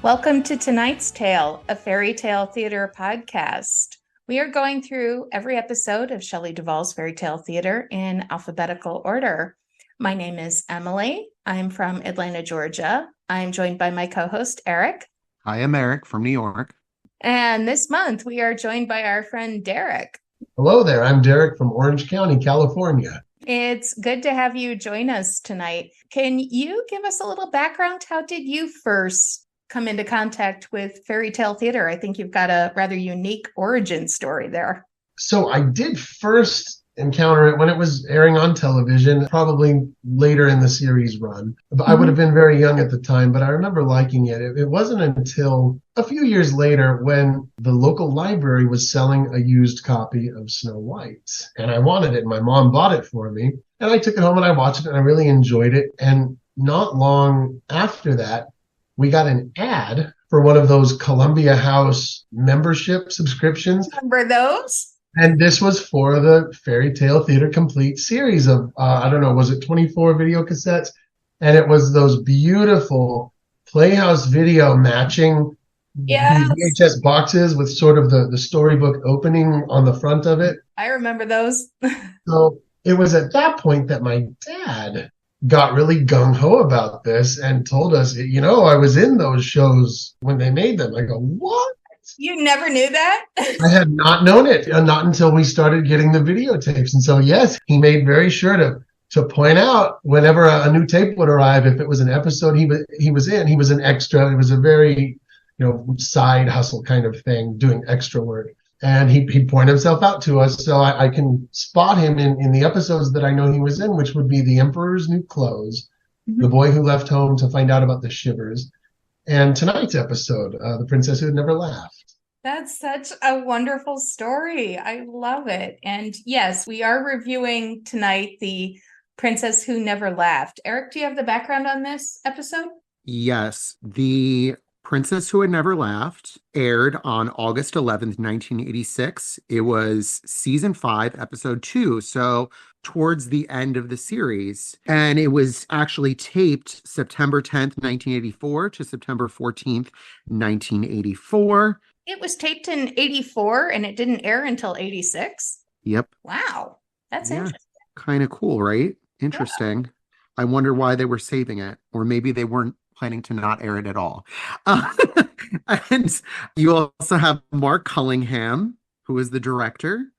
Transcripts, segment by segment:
Welcome to tonight's tale, a fairy tale theater podcast. We are going through every episode of Shelley Duvall's Fairy Tale Theater in alphabetical order. My name is Emily. I'm from Atlanta, Georgia. I'm joined by my co-host, Eric. Hi, I'm Eric from New York. And this month, we are joined by our friend, Derek. Hello there. I'm Derek from Orange County, California. It's good to have you join us tonight. Can you give us a little background? How did you first come into contact with fairy tale theater? I think you've got a rather unique origin story there. So I did first encounter it when it was airing on television, probably later in the series run. I would have been very young at the time, but I remember liking it. It wasn't until a few years later when the local library was selling a used copy of Snow White, and I wanted it. My mom bought it for me, and I took it home and I watched it, and I really enjoyed it. And not long after that, we got an ad for one of those Columbia House membership subscriptions. Remember those? And this was for the Fairy Tale Theater Complete series of, I don't know, was it 24 video cassettes? And it was those beautiful Playhouse video matching Yes. VHS boxes with sort of the storybook opening on the front of it. I remember those. So it was at that point that my dad got really gung-ho about this and told us, I was in those shows when they made them. I go, what? You never knew that? I had not known it, not until we started getting the videotapes. And so, yes, he made very sure to point out whenever a new tape would arrive, if it was an episode he was in, he was an extra. It was a very, side hustle kind of thing, doing extra work. And he'd point himself out to us, so I can spot him in the episodes that I know he was in, which would be The Emperor's New Clothes, The Boy Who Left Home to Find Out About the Shivers, and tonight's episode, The Princess Who Had Never Laughed. That's such a wonderful story. I love it. And yes, we are reviewing tonight The Princess Who Never Laughed. Eric, do you have the background on this episode? Yes, The Princess Who Had Never Laughed aired on August 11th, 1986. It was season 5, episode 2, so towards the end of the series. And it was actually taped September 10th, 1984 to September 14th, 1984. It was taped in 84 and it didn't air until 86. Yep. Wow. That's interesting. Kind of cool, right? Interesting. Yeah. I wonder why they were saving it, or maybe they weren't planning to not air it at all. And you also have Mark Cullingham, who is the director,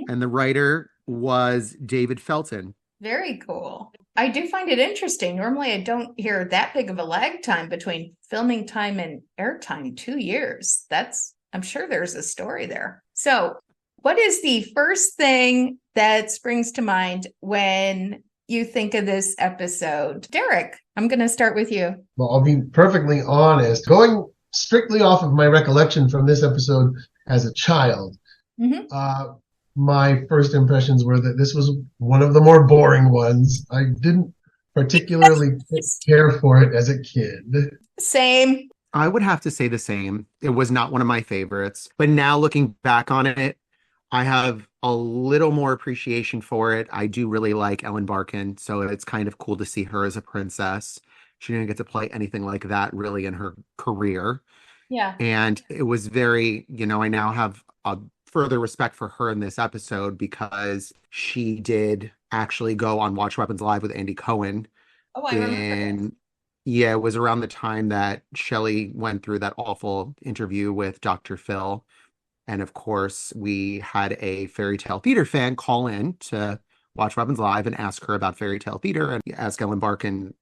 and the writer was David Felton. Very cool. I do find it interesting. Normally, I don't hear that big of a lag time between filming time and airtime, 2 years. I'm sure there's a story there. So what is the first thing that springs to mind when you think of this episode? Derek, I'm going to start with you. Well, I'll be perfectly honest. Going strictly off of my recollection from this episode as a child, my first impressions were that this was one of the more boring ones. I didn't particularly care for it as a kid. Same. I would have to say the same. It was not one of my favorites. But now looking back on it, I have a little more appreciation for it. I do really like Ellen Barkin, so it's kind of cool to see her as a princess. She didn't get to play anything like that really in her career. Yeah. And it was very, I now have a further respect for her in this episode because she did actually go on Watch Weapons Live with Andy Cohen. Oh, I remember that. Yeah, it was around the time that Shelley went through that awful interview with Dr. Phil. And of course, we had a Fairy Tale Theater fan call in to Watch Weapons Live and ask her about Fairy Tale Theater and ask Ellen Barkin,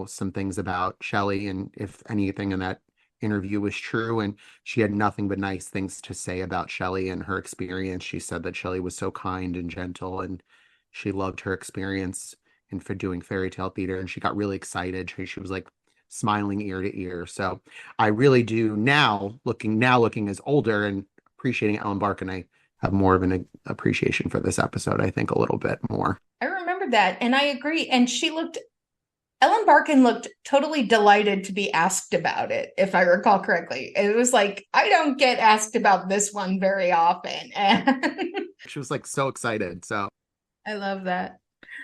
some things about Shelley and if anything in that interview was true. And she had nothing but nice things to say about Shelley and her experience. She said that Shelley was so kind and gentle and she loved her experience and for doing Fairy Tale Theater, and she got really excited. She was like smiling ear to ear. So I really do now looking as older and appreciating Ellen Barkin, I have more of an appreciation for this episode, I think a little bit more. I remember that, and I agree. And Ellen Barkin looked totally delighted to be asked about it, if I recall correctly. It was like, I don't get asked about this one very often. And she was like so excited. So I love that.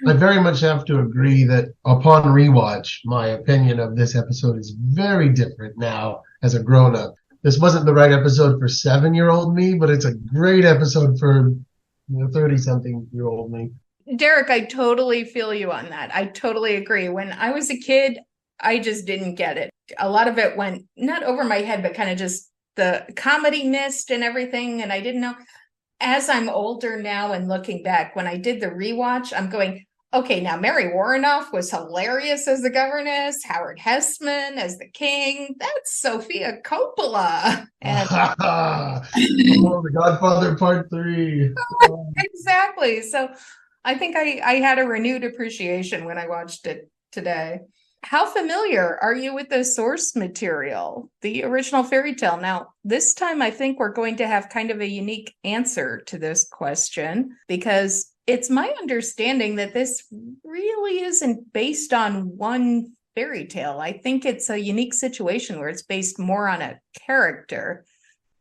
I very much have to agree that upon rewatch, my opinion of this episode is very different now as a grown up. This wasn't the right episode for 7-year-old me, but it's a great episode for 30-something-year-old me. Derek, I totally feel you on that. I totally agree. When I was a kid, I just didn't get it. A lot of it went not over my head, but kind of just the comedy missed and everything. And I didn't know. As I'm older now and looking back, when I did the rewatch, I'm going, okay, now Mary Warrenoff was hilarious as the governess, Howard Hessman as the king. That's Sophia Coppola. And oh, The Godfather Part 3. exactly. So I think I had a renewed appreciation when I watched it today. How familiar are you with the source material, the original fairy tale? Now, this time I think we're going to have kind of a unique answer to this question because it's my understanding that this really isn't based on one fairy tale. I think it's a unique situation where it's based more on a character.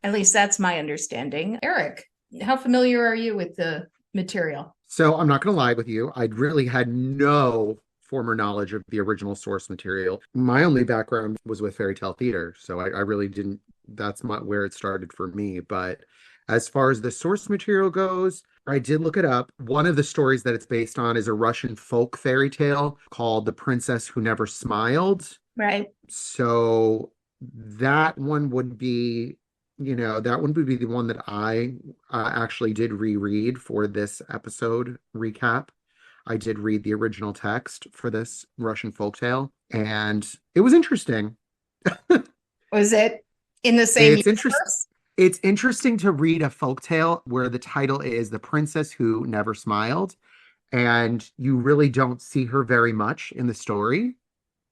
At least that's my understanding. Eric, how familiar are you with the material? So I'm not going to lie with you. I really had no former knowledge of the original source material. My only background was with fairy tale theater, so I really didn't. That's where it started for me. But as far as the source material goes, I did look it up. One of the stories that it's based on is a Russian folk fairy tale called The Princess Who Never Smiled. Right. So that one would be, that one would be the one that I actually did reread for this episode recap. I did read the original text for this Russian folktale, and it was interesting. Was it in the same It's interesting. universe? It's interesting to read a folktale where the title is The Princess Who Never Smiled, and you really don't see her very much in the story.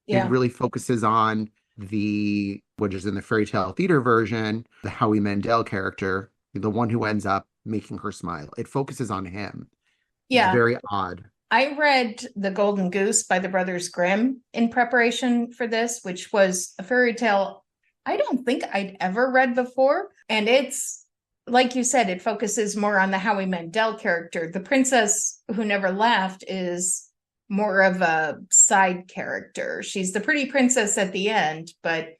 It Yeah. really focuses on which is in the fairy tale theater version, the Howie Mandel character, the one who ends up making her smile. It focuses on him. It's Yeah. very odd. I read The Golden Goose by the Brothers Grimm in preparation for this, which was a fairy tale I don't think I'd ever read before. And it's, like you said, it focuses more on the Howie Mandel character. The Princess Who Never Laughed is more of a side character. She's the pretty princess at the end, but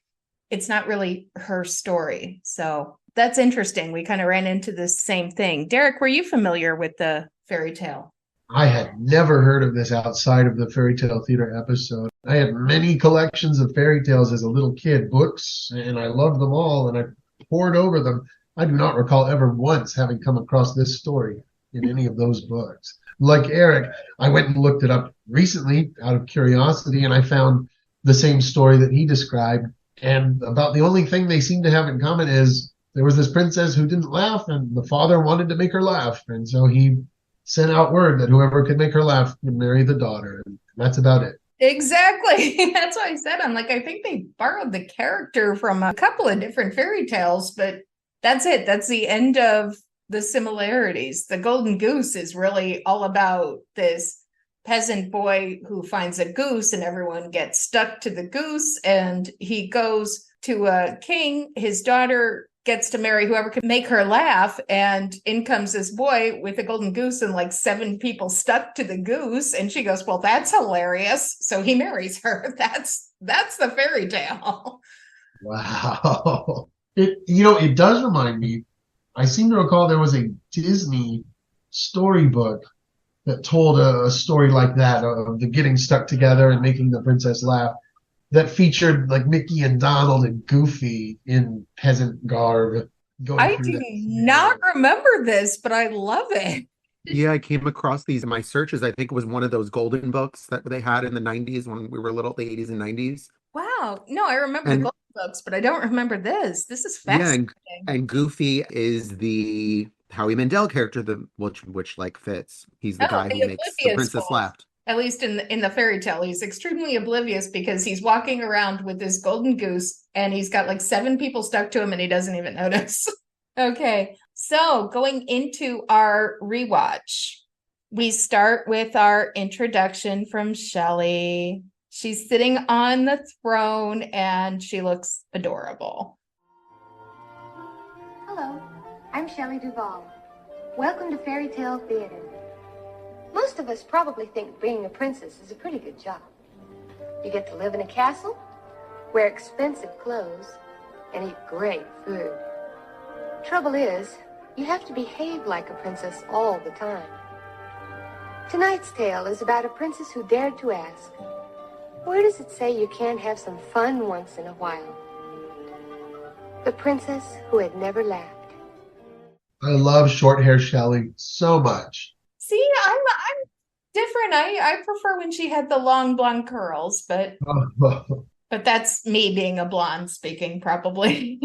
it's not really her story. So that's interesting. We kind of ran into the same thing. Derek, were you familiar with the fairy tale? I had never heard of this outside of the fairy tale theater episode. I had many collections of fairy tales as a little kid, books, and I loved them all, and I pored over them. I do not recall ever once having come across this story in any of those books. Like Eric, I went and looked it up recently out of curiosity, and I found the same story that he described. And about the only thing they seem to have in common is there was this princess who didn't laugh, and the father wanted to make her laugh. And so he sent out word that whoever could make her laugh would marry the daughter. And that's about it. Exactly. That's what I said. I'm like, I think they borrowed the character from a couple of different fairy tales, but that's it. That's the end of the similarities. The Golden Goose is really all about this peasant boy who finds a goose and everyone gets stuck to the goose, and he goes to a king. His daughter gets to marry whoever can make her laugh, and in comes this boy with a golden goose and like 7 people stuck to the goose, and she goes, well, that's hilarious, so he marries her. That's the fairy tale. Wow. It does remind me, I seem to recall there was a Disney storybook that told a story like that of the getting stuck together and making the princess laugh, that featured like Mickey and Donald and Goofy in peasant garb going I through do that not remember this, but I love it. Yeah, I came across these in my searches. I think it was one of those golden books that they had in the 90s when we were little, the 80s and 90s. Wow. No, I remember the And golden books, but I don't remember this. This is yeah, fascinating. and Goofy is the Howie Mandel character, which like fits. He's the Oh, guy the who makes the oblivious princess one. laugh. At least in the fairy tale, he's extremely oblivious because he's walking around with this golden goose and he's got like 7 people stuck to him and he doesn't even notice. Okay, so going into our rewatch, we start with our introduction from Shelley. She's sitting on the throne and she looks adorable. Hello, I'm Shelley Duvall. Welcome to Fairy Tale Theater. Most of us probably think being a princess is a pretty good job. You get to live in a castle, wear expensive clothes, and eat great food. Trouble is, you have to behave like a princess all the time. Tonight's tale is about a princess who dared to ask, where does it say you can't have some fun once in a while? The princess who had never laughed. I love short hair Shelley so much. See, I'm different. I prefer when she had the long blonde curls, but that's me being a blonde speaking, probably.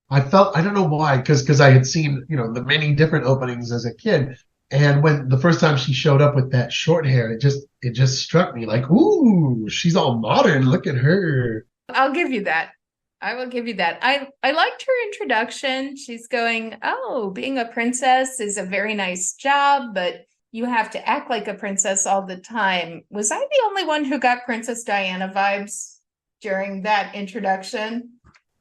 I don't know why, because I had seen, the many different openings as a kid. And when the first time she showed up with that short hair, it just struck me like, ooh, she's all modern. Look at her. I'll give you that. I will give you that. I liked her introduction. She's going, oh, being a princess is a very nice job, but you have to act like a princess all the time. Was I the only one who got Princess Diana vibes during that introduction?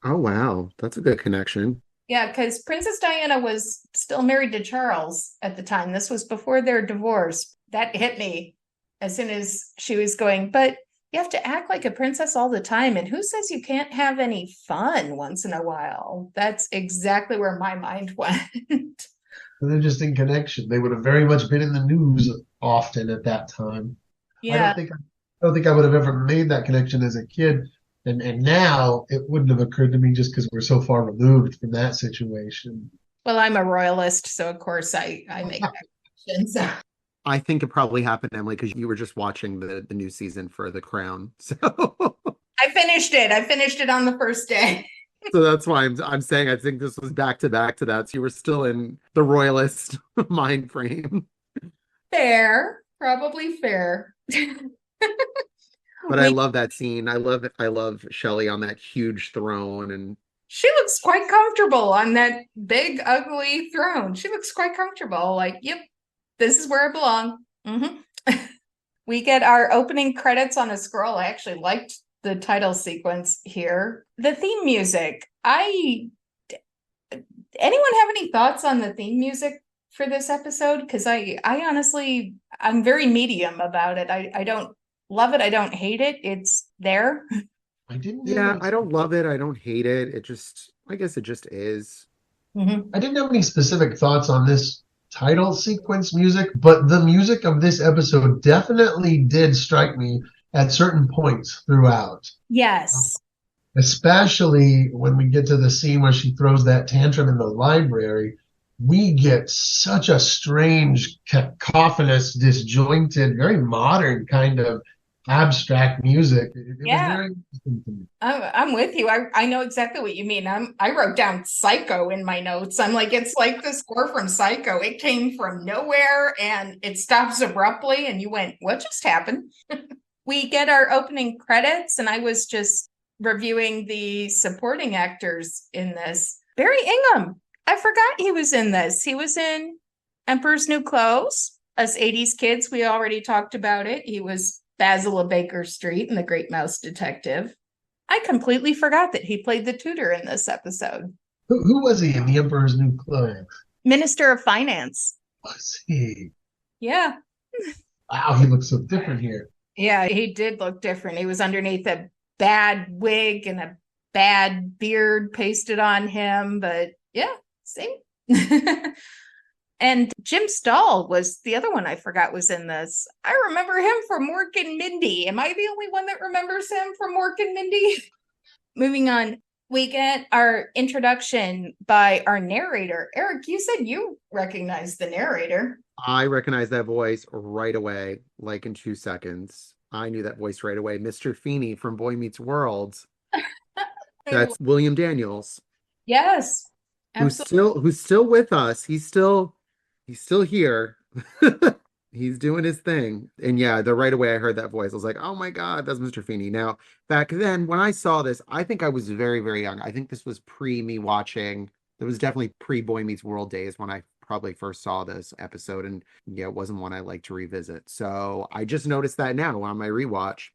Oh, wow. That's a good connection. Yeah, because Princess Diana was still married to Charles at the time. This was before their divorce. That hit me as soon as she was going, but you have to act like a princess all the time. And who says you can't have any fun once in a while? That's exactly where my mind went. An interesting connection. They would have very much been in the news often at that time. Yeah. I don't think I would have ever made that connection as a kid. And now it wouldn't have occurred to me just because we're so far removed from that situation. Well, I'm a royalist, so of course I make that connection. So. I think it probably happened, Emily, because you were just watching the new season for The Crown. So I finished it. I finished it on the first day. So that's why I'm saying I think this was back to back to that. So you were still in the royalist mind frame. Fair. Probably fair. But I love that scene. I love Shelley on that huge throne, and she looks quite comfortable on that big, ugly throne. She looks quite comfortable. Like, yep, this is where I belong. Mm-hmm. We get our opening credits on a scroll. I actually liked the title sequence here. The theme music. Anyone have any thoughts on the theme music for this episode? Because I honestly, I'm very medium about it. I don't love it. I don't hate it. It's there. I don't love it. I don't hate it. I guess it just is. Mm-hmm. I didn't have any specific thoughts on this title sequence music, but the music of this episode definitely did strike me at certain points throughout. Yes. Especially when we get to the scene where she throws that tantrum in the library. We get such a strange, cacophonous, disjointed, very modern kind of abstract music. It was very interesting to me. I'm with you. I know exactly what you mean. I wrote down Psycho in my notes. I'm like, it's like the score from Psycho. It came from nowhere and it stops abruptly and you went, what just happened? We get our opening credits and I was just reviewing the supporting actors in this. Barry Ingham. I forgot he was in this. He was in Emperor's New Clothes. Us 80s kids, we already talked about it. He was Basil of Baker Street in The Great Mouse Detective. I completely forgot that he played the tutor in this episode. Who was he in The Emperor's New Clothes? Minister of Finance. Was he? Yeah. Wow, he looks so different here. Yeah, he did look different. He was underneath a bad wig and a bad beard pasted on him, but yeah, same. And Jim Stahl was the other one I forgot was in this. I remember him from Mork and Mindy. Am I the only one that remembers him from Mork and Mindy? Moving on, we get our introduction by our narrator. Eric, you said you recognized the narrator. I recognize that voice right away, like in 2 seconds. I knew that voice right away. Mr. Feeney from Boy Meets World. That's William Daniels. Yes. Absolutely. Who's still with us. He's still here. He's doing his thing. And yeah, the right away I heard that voice, I was like, oh my God, that's Mr. Feeney. Now, back then when I saw this, I think I was very, very young. I think this was pre me watching. It was definitely pre Boy Meets World days when I probably first saw this episode. And yeah, it wasn't one I like to revisit. So I just noticed that now on my rewatch.